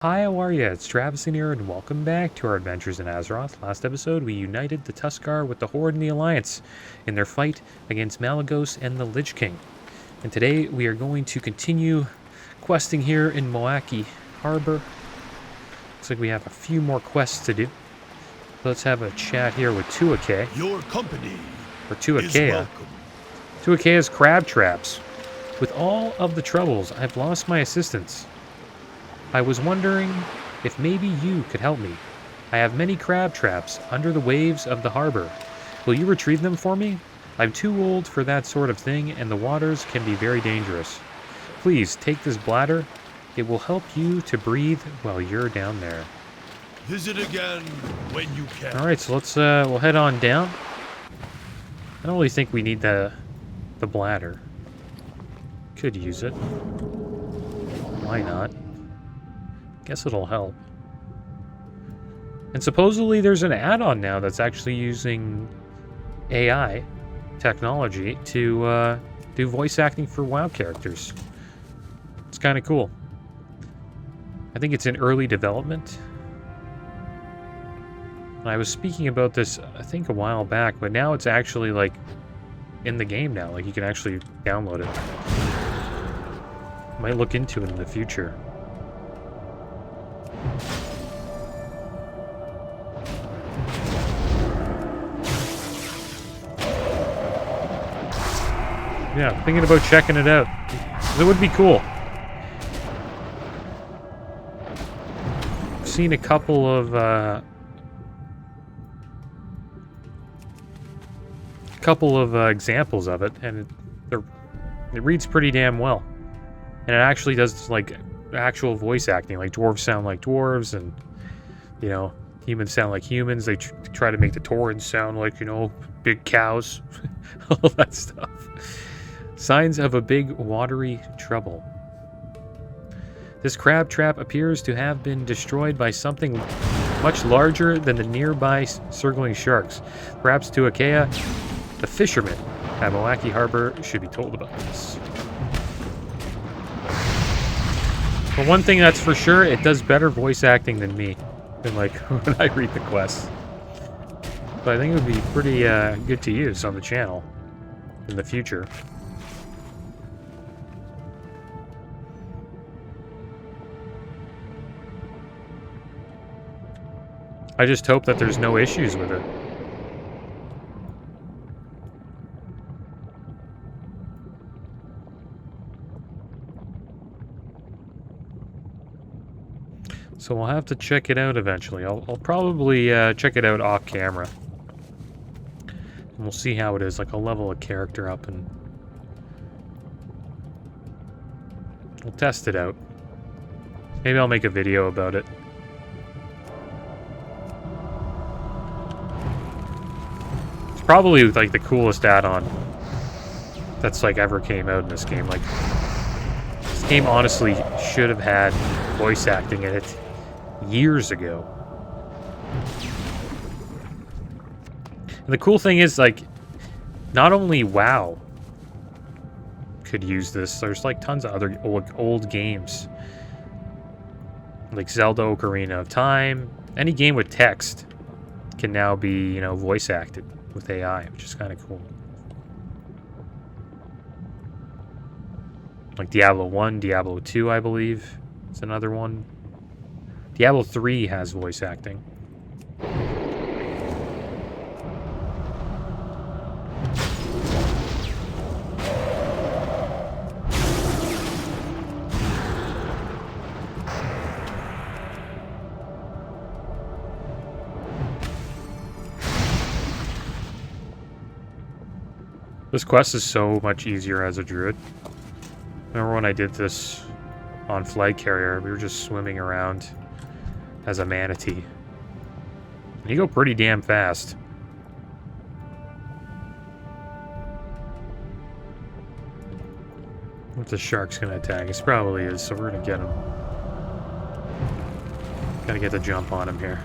Hi, how are ya? It's Traviseen here, and welcome back to our adventures in Azeroth. Last episode, we united the Tuskar with the Horde and the Alliance in their fight against Malygos and the Lich King. And today, we are going to continue questing here in Moaki Harbor. Looks like we have a few more quests to do. Let's have a chat here with WOTLK. Your company Or is WOTLK. welcome. WOTLK's crab traps. With all of the troubles, I've lost my assistants. I was wondering if maybe you could help me. I have many crab traps under the waves of the harbor. Will you retrieve them for me? I'm too old for that sort of thing, and the waters can be very dangerous. Please take this bladder. It will help you to breathe while you're down there. Visit again when you can. All right, so let's we'll head on down. I don't really think we need the bladder. Could use it. Why not? Guess it'll help. And supposedly there's an add-on now that's actually using AI technology to do voice acting for WoW characters. It's kind of cool. I think it's in early development. I was speaking about this, I think, a while back, but now it's actually, like, in the game now. Like, you can actually download it. Might look into it in the future. Yeah, thinking about checking it out. It would be cool. I've seen a couple of examples of it, and it reads pretty damn well. And it actually does, like, actual voice acting. Like, dwarves sound like dwarves, and, you know, humans sound like humans. They try to make the Taurens sound like, you know, big cows. All that stuff. Signs of a big watery trouble. This crab trap appears to have been destroyed by something much larger than the nearby circling sharks. Perhaps WOTLK, the fishermen at Moaki Harbor, should be told about this. But one thing that's for sure, it does better voice acting than me, than like when I read the quests. But I think it would be pretty good to use on the channel in the future. I just hope that there's no issues with it. So we'll have to check it out eventually. I'll probably check it out off camera. And we'll see how it is. Like, I'll level a character up and we'll test it out. Maybe I'll make a video about it. It's probably like the coolest add-on that's like ever came out in this game. Like, this game honestly should have had voice acting in it years ago. And the cool thing is, like, not only WoW could use this, there's like tons of other old games. Like Zelda Ocarina of Time. Any game with text can now be, you know, voice acted with AI, which is kind of cool. Like Diablo 1, Diablo 2, I believe, is another one. Diablo 3 has voice acting. This quest is so much easier as a druid. Remember when I did this on Flag Carrier, we were just swimming around as a manatee. And you go pretty damn fast. What the shark's gonna attack? It probably is, so we're gonna get him. Gotta get the jump on him here.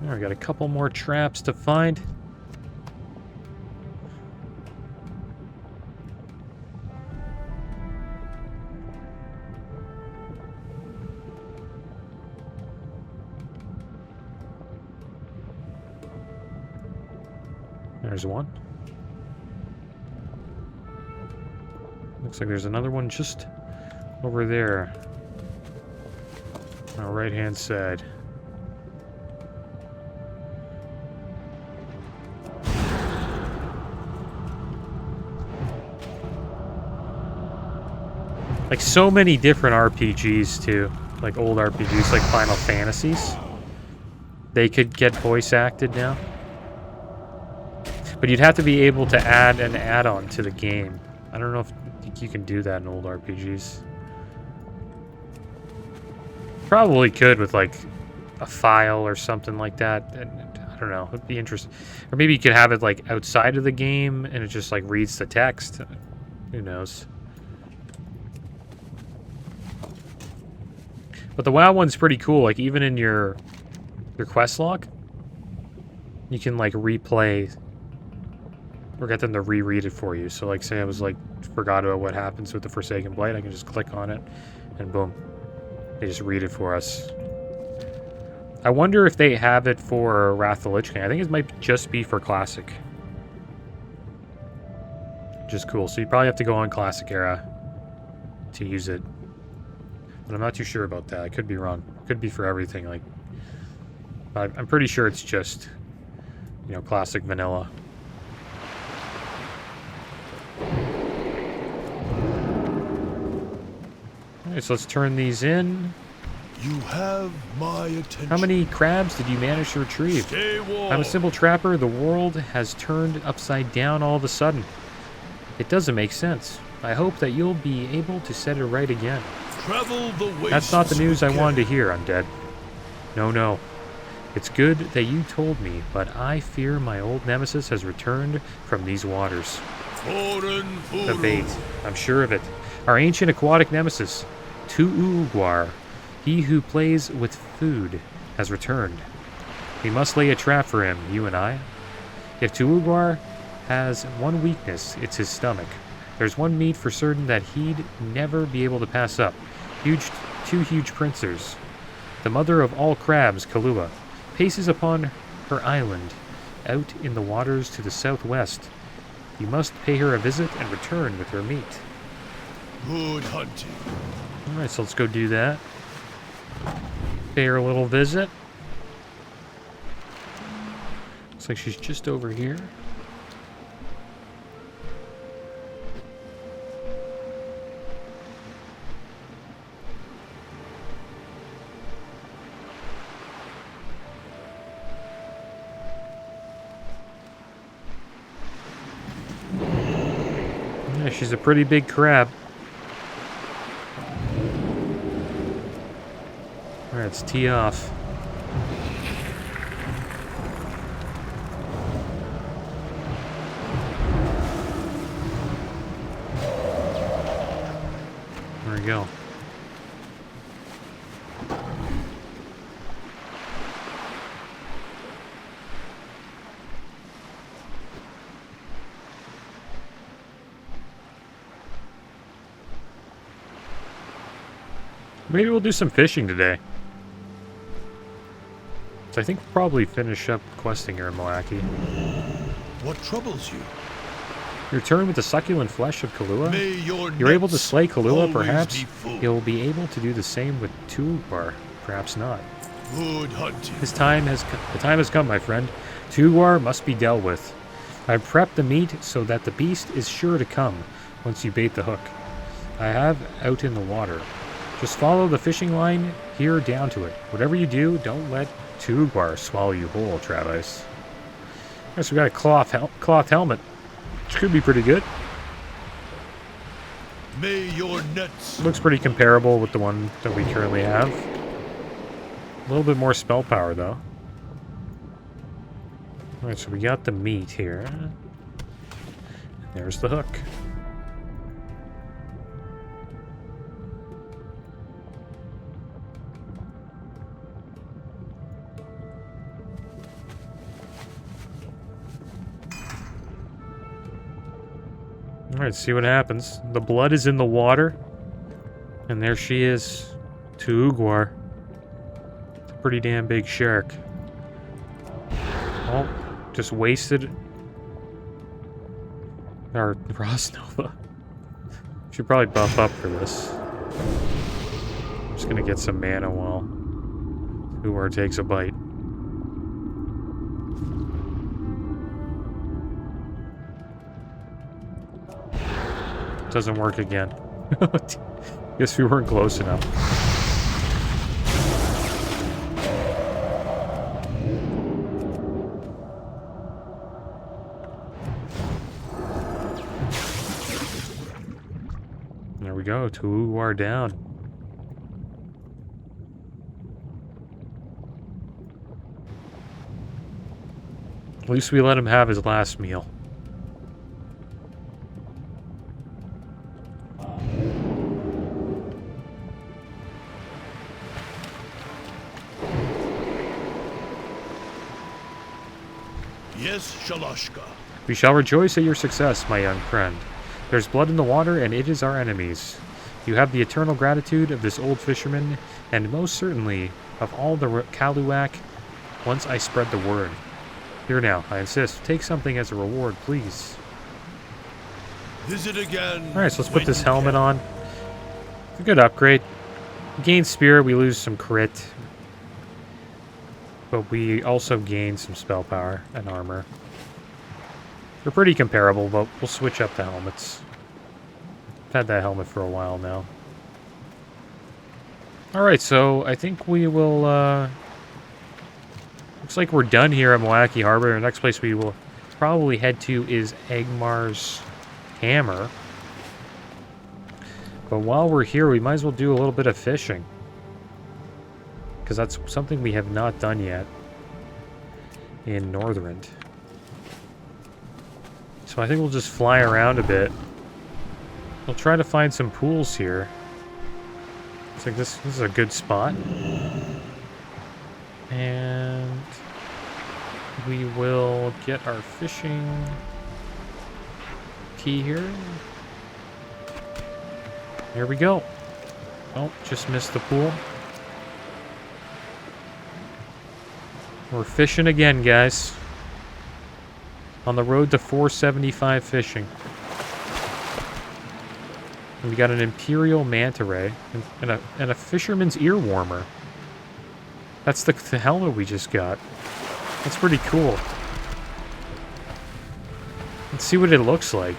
I got a couple more traps to find. There's one. Looks like there's another one just over there. On our right-hand side. Like so many different RPGs too. Like old RPGs, like Final Fantasies. They could get voice acted now. But you'd have to be able to add an add-on to the game. I don't know if you can do that in old RPGs. Probably could with like a file or something like that. And I don't know. It'd be interesting. Or maybe you could have it like outside of the game and it just like reads the text. Who knows? But the WoW one's pretty cool. Like even in your quest log, you can like replay or get them to reread it for you. So like say I was like forgot about what happens with the Forsaken Blight, I can just click on it and boom. They just read it for us. I wonder if they have it for Wrath of the Lich King. I think it might just be for Classic. Which is cool. So you probably have to go on Classic era to use it. But I'm not too sure about that. I could be wrong. It could be for everything. Like, I'm pretty sure it's just, you know, Classic vanilla. Alright, so let's turn these in. You have my attention. How many crabs did you manage to retrieve? Stay warm. I'm a simple trapper. The world has turned upside down all of a sudden. It doesn't make sense. I hope that you'll be able to set it right again. Travel the wastes. That's not the news I wanted to hear, Undead. No. It's good that you told me, but I fear my old nemesis has returned from these waters. The bait. I'm sure of it. Our ancient aquatic nemesis, Tuugwar, he who plays with food, has returned. We must lay a trap for him, you and I. If Tuugwar has one weakness, it's his stomach. There's one meat for certain that he'd never be able to pass up. Two huge pincers. The mother of all crabs, Kalua, paces upon her island, out in the waters to the southwest. You must pay her a visit and return with her meat. Good hunting. Alright, so let's go do that. Pay her a little visit. Looks like she's just over here. Yeah, she's a pretty big crab. Alright, let's tee off. There we go. Maybe we'll do some fishing today. So I think we'll probably finish up questing here in Milwaukee. What troubles you? Return with the succulent flesh of Kalua. May your You're able to nets slay Kalua, always perhaps. be full. You'll be able to do the same with Tuugwar. Perhaps not. Good hunting. The time has come, my friend. Tuugwar must be dealt with. I've prepped the meat so that the beast is sure to come once you bait the hook. I have out in the water. Just follow the fishing line here down to it. Whatever you do, don't let Tuugwar swallow you whole, Travis. Alright, so we got a cloth helmet, which could be pretty good. May your nets. Looks pretty comparable with the one that we currently have. A little bit more spell power, though. Alright, so we got the meat here. There's the hook. Alright, see what happens. The blood is in the water. And there she is. To Ugwar. It's a pretty damn big shark. Oh, just wasted. Our Rosnova. Should probably buff up for this. Just gonna get some mana while Ugwar takes a bite. Doesn't work again. Guess we weren't close enough. There we go. Two are down. At least we let him have his last meal. Yes, Shalashka. We shall rejoice at your success, my young friend. There's blood in the water, and it is our enemies. You have the eternal gratitude of this old fisherman, and most certainly of all the Kaluak once I spread the word. Here now, I insist. Take something as a reward, please. Visit again. Alright, so let's put this helmet on. It's a good upgrade. We gain spirit, we lose some crit. But we also gain some spell power and armor. They're pretty comparable, but we'll switch up the helmets. I've had that helmet for a while now. Alright, so I think we will, looks like we're done here at Moaki Harbor. The next place we will probably head to is Agmar's Hammer. But while we're here, we might as well do a little bit of fishing. Because that's something we have not done yet in Northrend. So I think we'll just fly around a bit. We'll try to find some pools here. Looks like this is a good spot. And we will get our fishing key here. There we go. Oh, just missed the pool. We're fishing again, guys. On the road to 475 fishing. And we got an Imperial Manta Ray and a Fisherman's Ear Warmer. That's the helmet we just got. That's pretty cool. Let's see what it looks like.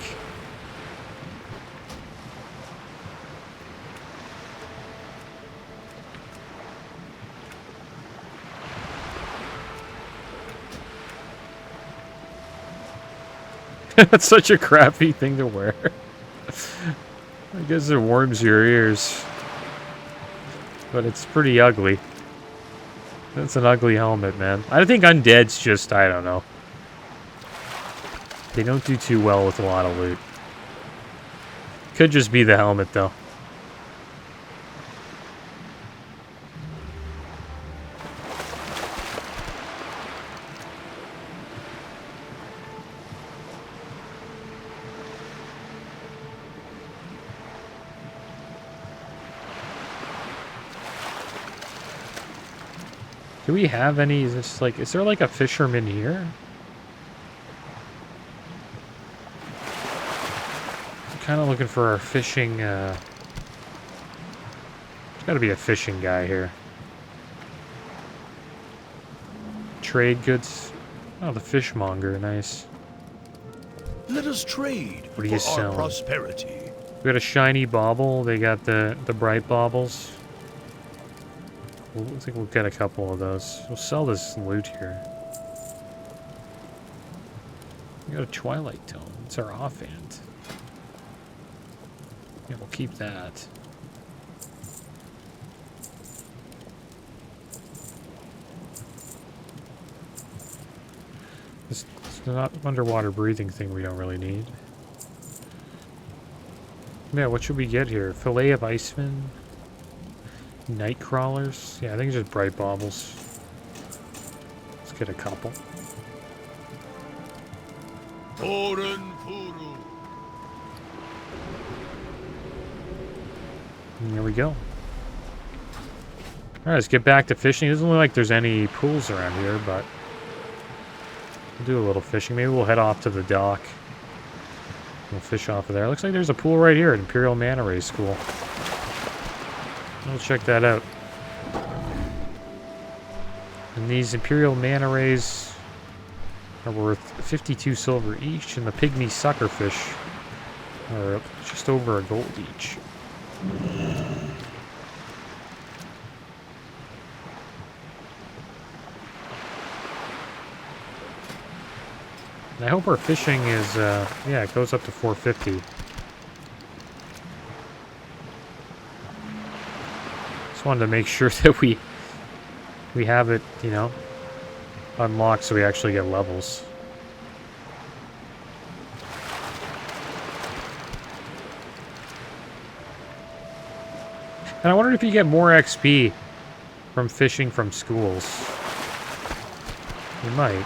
That's such a crappy thing to wear. I guess it warms your ears. But it's pretty ugly. That's an ugly helmet, man. I think Undead's just, I don't know. They don't do too well with a lot of loot. Could just be the helmet, though. Do we have any? Is this like? Is there like a fisherman here? I'm kind of looking for our fishing. There's got to be a fishing guy here. Trade goods. Oh, the fishmonger. Nice. Let us trade What are you for our selling? prosperity. We got a shiny bauble. They got the bright baubles. I think we'll get a couple of those. We'll sell this loot here. We got a Twilight Tome. It's our offhand. Yeah, we'll keep that. It's not underwater breathing thing we don't really need. Yeah, what should we get here? Fillet of Iceman? Night crawlers? Yeah, I think it's just bright baubles. Let's get a couple. Oren Furu. And there we go. Alright, let's get back to fishing. It doesn't look like there's any pools around here, but we'll do a little fishing. Maybe we'll head off to the dock. We'll fish off of there. Looks like there's a pool right here at Imperial Manta Ray School. We'll check that out. And these Imperial Manta Rays are worth 52 silver each, and the Pygmy Suckerfish are just over a gold each. And I hope our fishing is, yeah, it goes up to 450. Just wanted to make sure that we have it, you know, unlocked so we actually get levels. And I wondered if you get more XP from fishing from schools. You might.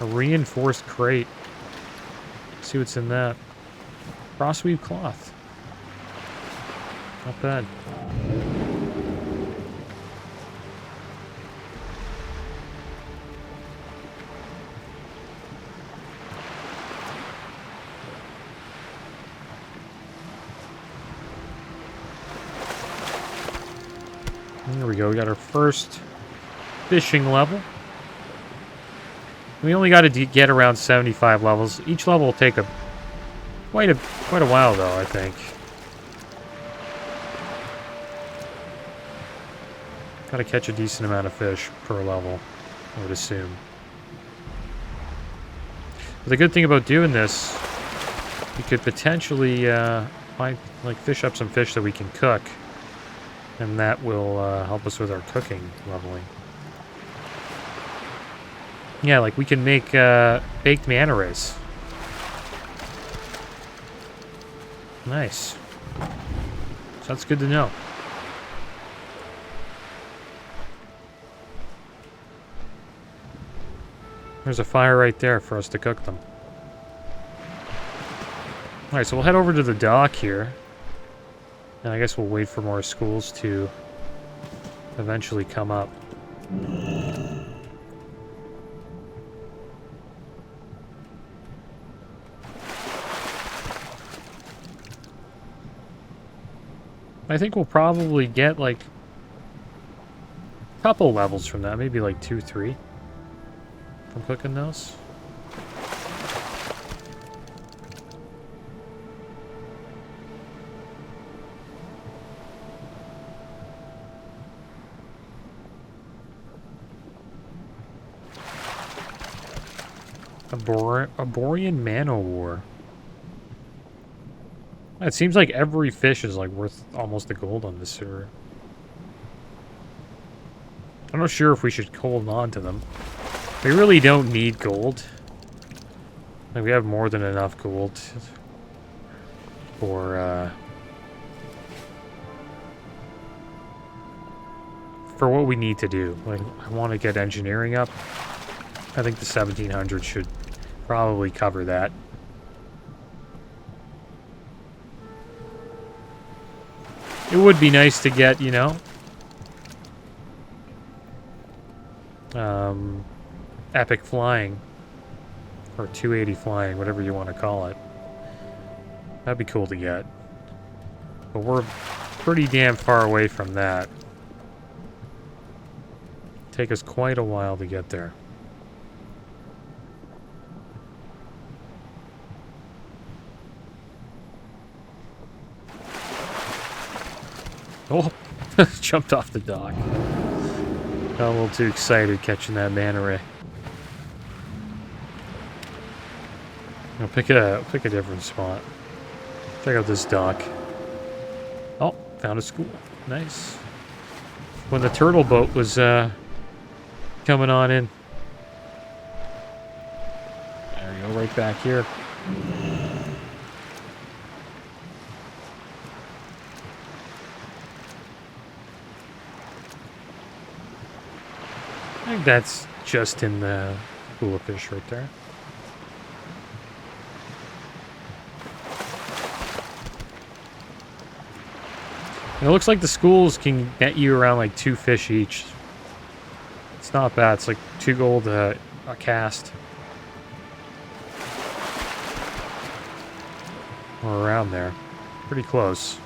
A reinforced crate. Let's see what's in that. Crossweave cloth. Not bad. There we go. We got our first fishing level. We only got to get around 75 levels. Each level will take quite a while, though, I think. Got to catch a decent amount of fish per level, I would assume. But the good thing about doing this, you could potentially fish up some fish that we can cook, and that will help us with our cooking leveling. Yeah, like we can make baked manta rays. Nice. So that's good to know. There's a fire right there for us to cook them. Alright, so we'll head over to the dock here. And I guess we'll wait for more schools to eventually come up. I think we'll probably get like a couple levels from that, maybe like 2, 3 from cooking those. Aborian Man-O-War. It seems like every fish is like worth almost a gold on this server. I'm not sure if we should hold on to them. We really don't need gold. Like we have more than enough gold for what we need to do. Like I want to get engineering up. I think the 1700 should probably cover that. It would be nice to get, you know, epic flying, or 280 flying, whatever you want to call it. That'd be cool to get. But we're pretty damn far away from that. Take us quite a while to get there. Oh, jumped off the dock. Got a little too excited catching that manta ray. I'll pick a different spot. Check out this dock. Oh, found a school. Nice. When the turtle boat was coming on in. There you go, right back here. think that's just in the pool of fish right there. And it looks like the schools can net you around like 2 fish each. It's not bad. It's like 2 gold a cast. Or around there. Pretty close.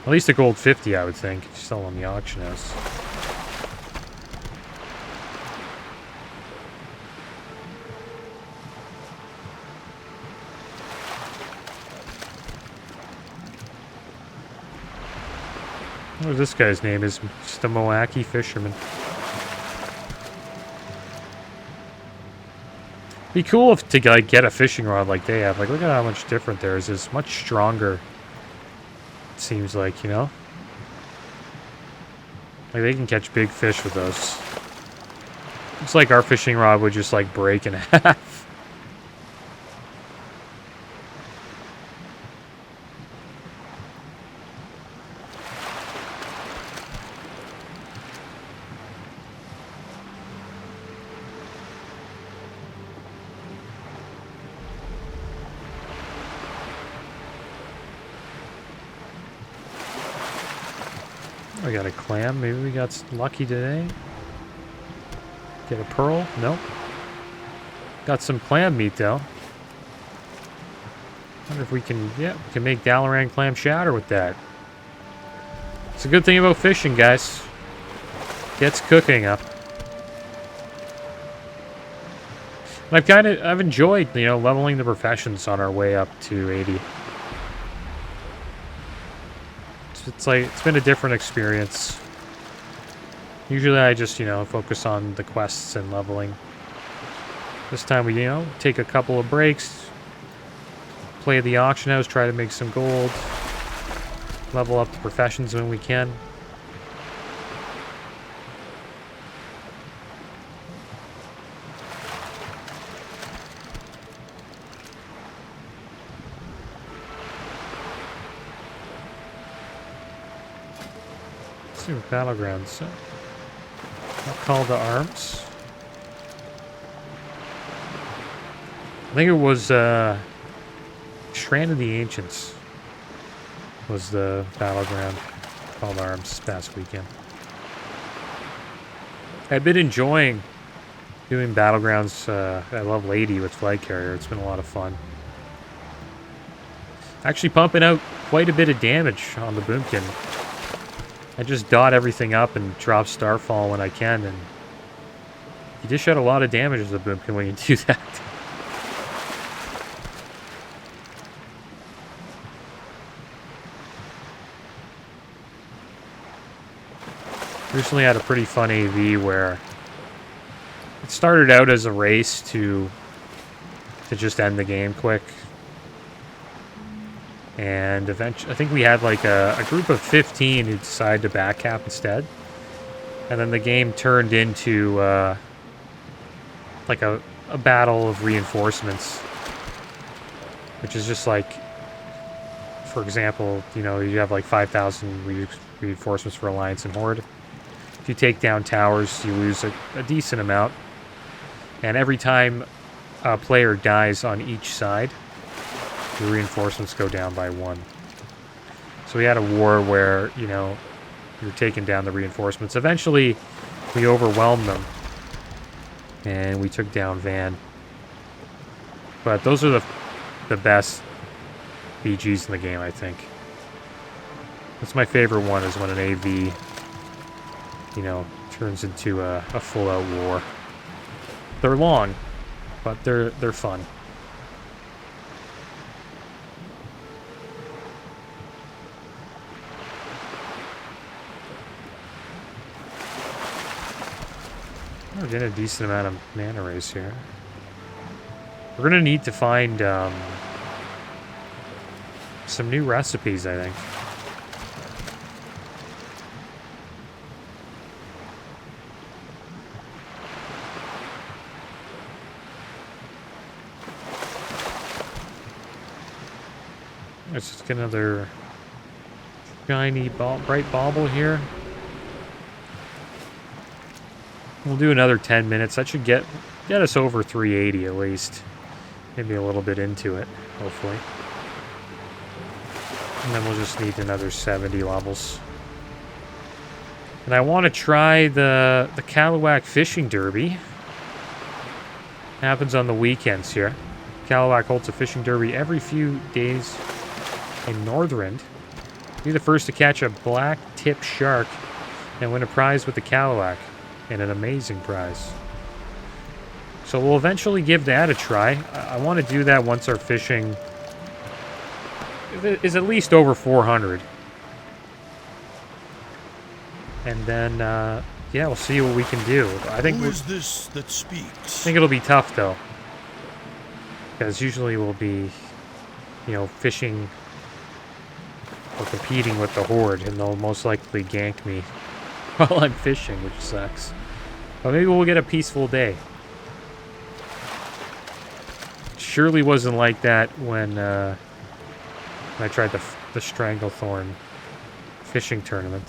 At least a gold 50, I would think, if you sell on the auction house. What is this guy's name? Is just a Moaki fisherman. Be cool if to like get a fishing rod like they have. Like, look at how much different theirs is. Much stronger. It seems like, you know. Like they can catch big fish with those. Looks like our fishing rod would just like break in half. I got a clam. Maybe we got lucky today. Get a pearl? Nope. Got some clam meat though. Wonder if we can, yeah, we can make Dalaran clam chowder with that. It's a good thing about fishing, guys. Gets cooking up. And I've enjoyed, you know, leveling the professions on our way up to 80. It's like, it's been a different experience. Usually I just, you know, focus on the quests and leveling. This time we, you know, take a couple of breaks, play the auction house, try to make some gold, level up the professions when we can. Battlegrounds. Call to arms. I think it was Strand of the Ancients was the battleground. Call to arms this past weekend. I've been enjoying doing battlegrounds at level 80 with Flag Carrier. It's been a lot of fun. Actually pumping out quite a bit of damage on the Boomkin. I just dot everything up and drop Starfall when I can, and you dish out a lot of damage as a Boomkin when you do that. Recently had a pretty fun AV where it started out as a race to just end the game quick. And eventually, I think we had like a group of 15 who decided to backcap instead. And then the game turned into like a battle of reinforcements. Which is just like, for example, you know, you have like 5,000 reinforcements for Alliance and Horde. If you take down towers, you lose a decent amount. And every time a player dies on each side, the reinforcements go down by 1. So we had a war where, you know, we were taking down the reinforcements. Eventually, we overwhelmed them, and we took down Van. But those are the best BGs in the game, I think. That's my favorite one, is when an AV, you know, turns into a full-out war. They're long, but they're fun. We're getting a decent amount of mana race here. We're gonna need to find some new recipes, I think. Let's just get another shiny bright bauble here. We'll do another 10 minutes. That should get us over 380 at least. Maybe a little bit into it, hopefully. And then we'll just need another 70 levels. And I want to try the Kalawak Fishing Derby. Happens on the weekends here. Kalawak holds a fishing derby every few days in Northrend. Be the first to catch a black tip shark and win a prize with the Kalawak. And an amazing prize. So we'll eventually give that a try. I want to do that once our fishing is at least over 400. And then, yeah, we'll see what we can do. I think. Who is this that speaks? I think it'll be tough though, because usually we'll be, you know, fishing or competing with the horde, and they'll most likely gank me while I'm fishing, which sucks. But maybe we'll get a peaceful day. Surely wasn't like that when I tried the Stranglethorn fishing tournament.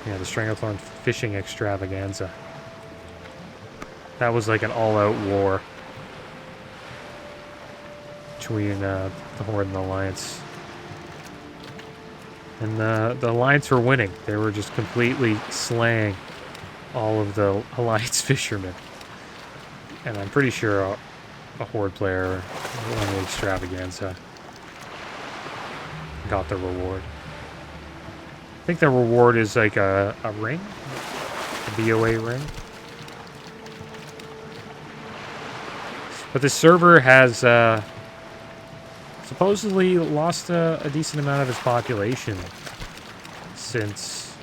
Yeah, the Stranglethorn fishing extravaganza. That was like an all-out war between the Horde and the Alliance. And the Alliance were winning. They were just completely slaying all of the Alliance fishermen. And I'm pretty sure a Horde player won the extravaganza got the reward. I think the reward is like a ring? A BOA ring? But the server has supposedly lost a decent amount of its population since,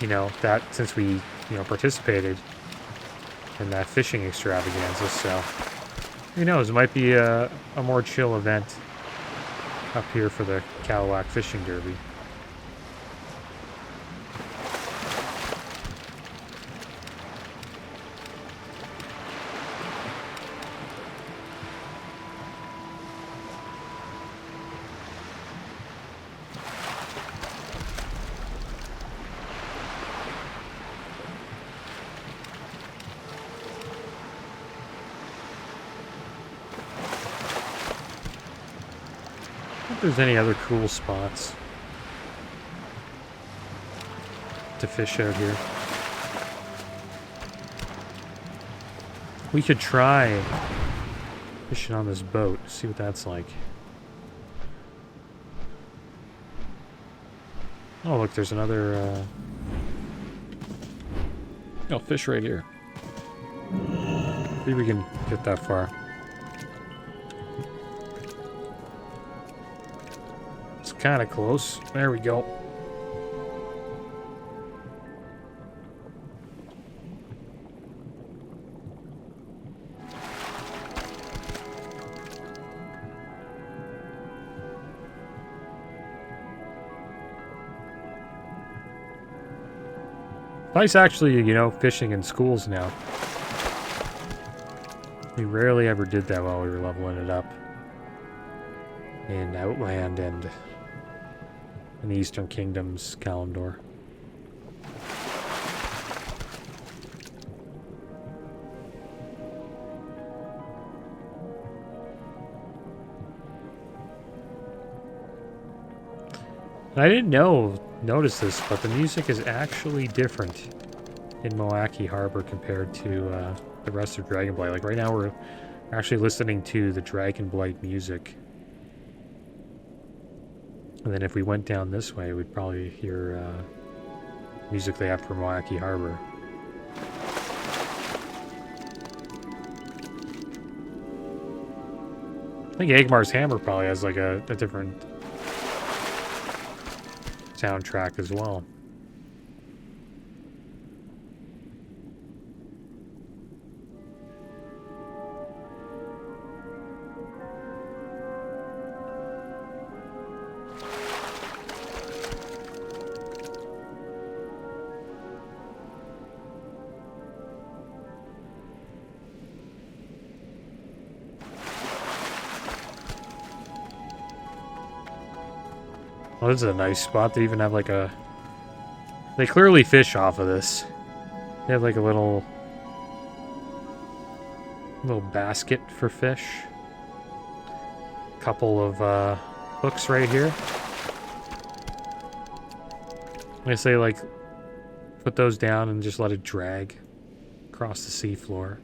you know, since we, you know, participated in that fishing extravaganza. So who knows? It might be a more chill event up here for the Kalawak Fishing Derby. If there's any other cool spots to fish out here. We could try fishing on this boat, see what that's like. Oh, look, there's another fish right here. Maybe we can get that far. Kind of close. There we go. Nice actually, you know, fishing in schools now. We rarely ever did that while we were leveling it up in Outland and in the Eastern Kingdoms, Kalimdor. I didn't notice this, but the music is actually different in Moaki Harbor compared to the rest of Dragonblight. Like right now we're actually listening to the Dragonblight music. And then if we went down this way, we'd probably hear music they have for Moaki Harbor. I think Agmar's Hammer probably has like a different soundtrack as well. Well, this is a nice spot. They even have like a They clearly fish off of this. They have like a little basket for fish. Couple of hooks right here. I guess they like put those down and just let it drag across the seafloor.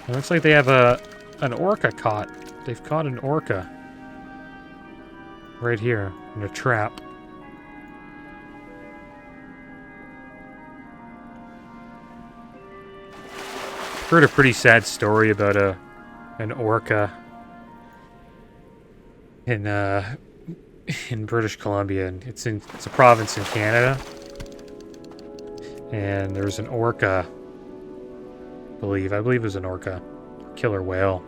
It looks like they have an orca caught. They've caught an orca right here in a trap. Heard a pretty sad story about an orca in British Columbia, and it's a province in Canada, and there's an orca. I believe it was an orca, killer whale,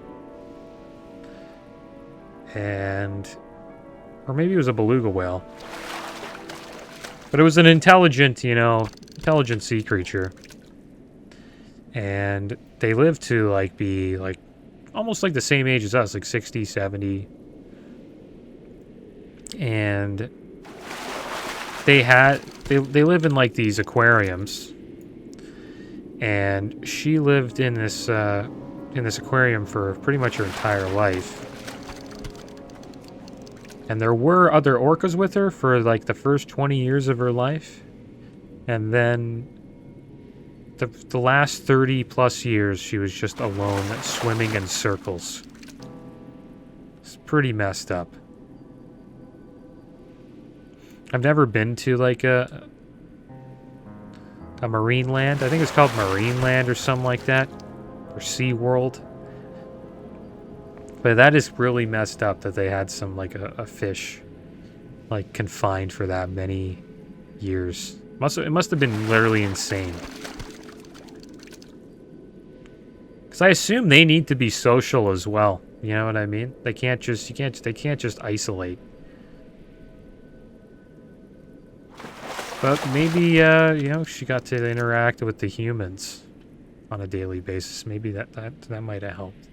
or maybe it was a beluga whale, but it was an intelligent sea creature, and they lived to like be like almost like the same age as us, like 60, 70. And they live in like these aquariums, and she lived in this aquarium for pretty much her entire life. And there were other orcas with her for like the first 20 years of her life, and then the last 30 plus years she was just alone, swimming in circles. It's pretty messed up. I've never been to like a marine land. I think it's called Marine Land or something like that, or Sea World. But that is really messed up that they had some like a fish like confined for that many years. It must have been literally insane. Because I assume they need to be social as well. You know what I mean? They can't just isolate. But maybe, she got to interact with the humans on a daily basis. Maybe that might have helped.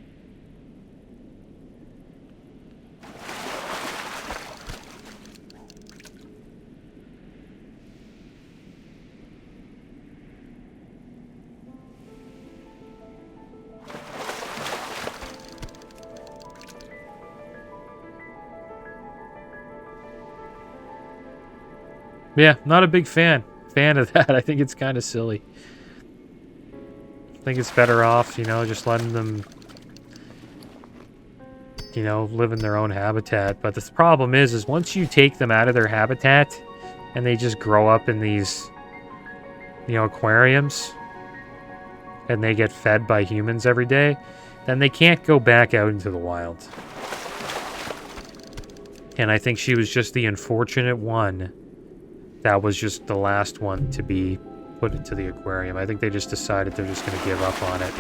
Yeah, not a big fan of that. I think it's kind of silly. I think it's better off, just letting them, live in their own habitat. But the problem is once you take them out of their habitat and they just grow up in these, aquariums, and they get fed by humans every day, then they can't go back out into the wild. And I think she was just the unfortunate one that was just the last one to be put into the aquarium. I think they just decided they're just going to give up on it.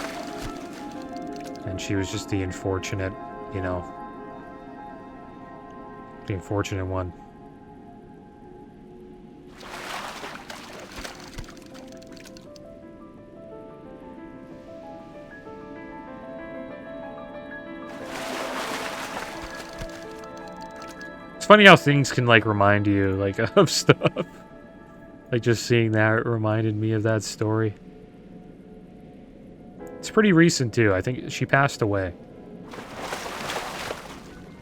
And she was just the unfortunate, the unfortunate one. It's funny how things can like remind you like of stuff. Like just seeing that reminded me of that story. It's pretty recent too. I think she passed away.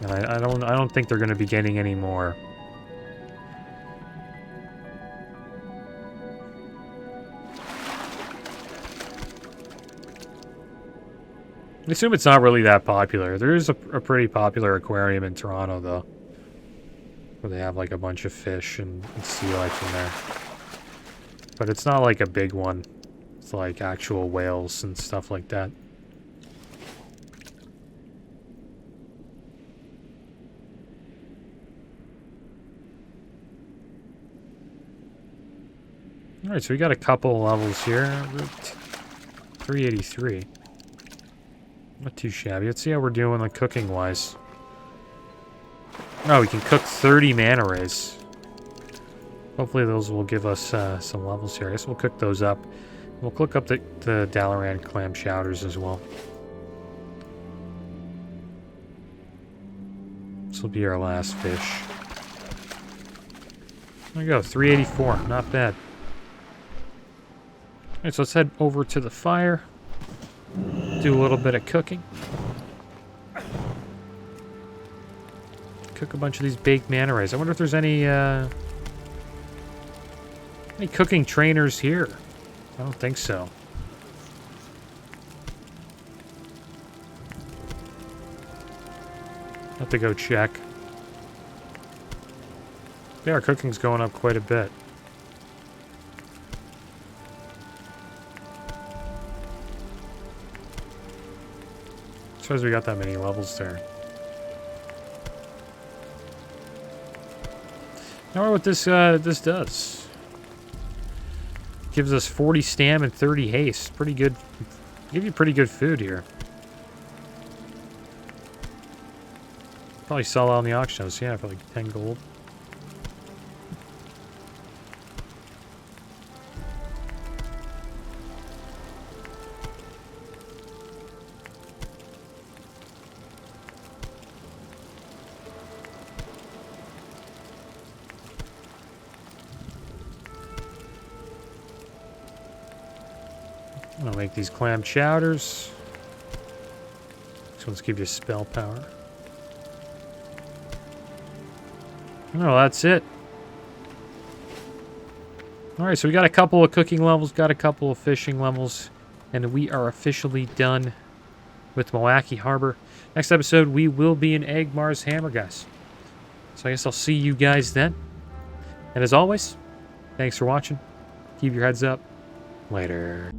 And I don't think they're going to be getting any more. I assume it's not really that popular. There is a pretty popular aquarium in Toronto though, where they have like a bunch of fish and sea life in there. But it's not like a big one. It's like actual whales and stuff like that. Alright, so we got a couple levels here. 383. Not too shabby. Let's see how we're doing like cooking wise. Oh, we can cook 30 manta rays. Hopefully those will give us some levels here. I guess we'll cook those up. We'll cook up the Dalaran clam chowders as well. This will be our last fish. There we go, 384. Not bad. Alright, so let's head over to the fire. Do a little bit of cooking. Cook a bunch of these baked manta rays. I wonder if there's any cooking trainers here. I don't think so. Have to go check. Yeah, our cooking's going up quite a bit. Shows we got that many levels there. I wonder what this does. Gives us 40 stam and 30 haste. Pretty good. Give you pretty good food here. Probably sell out on the auction house, yeah, for like 10 gold. I'm gonna make these clam chowders. These ones give you spell power. Oh, that's it. Alright, so we got a couple of cooking levels, got a couple of fishing levels, and we are officially done with Milwaukee Harbor. Next episode, we will be in Agmar's Hammer, guys. So I guess I'll see you guys then. And as always, thanks for watching. Keep your heads up. Later.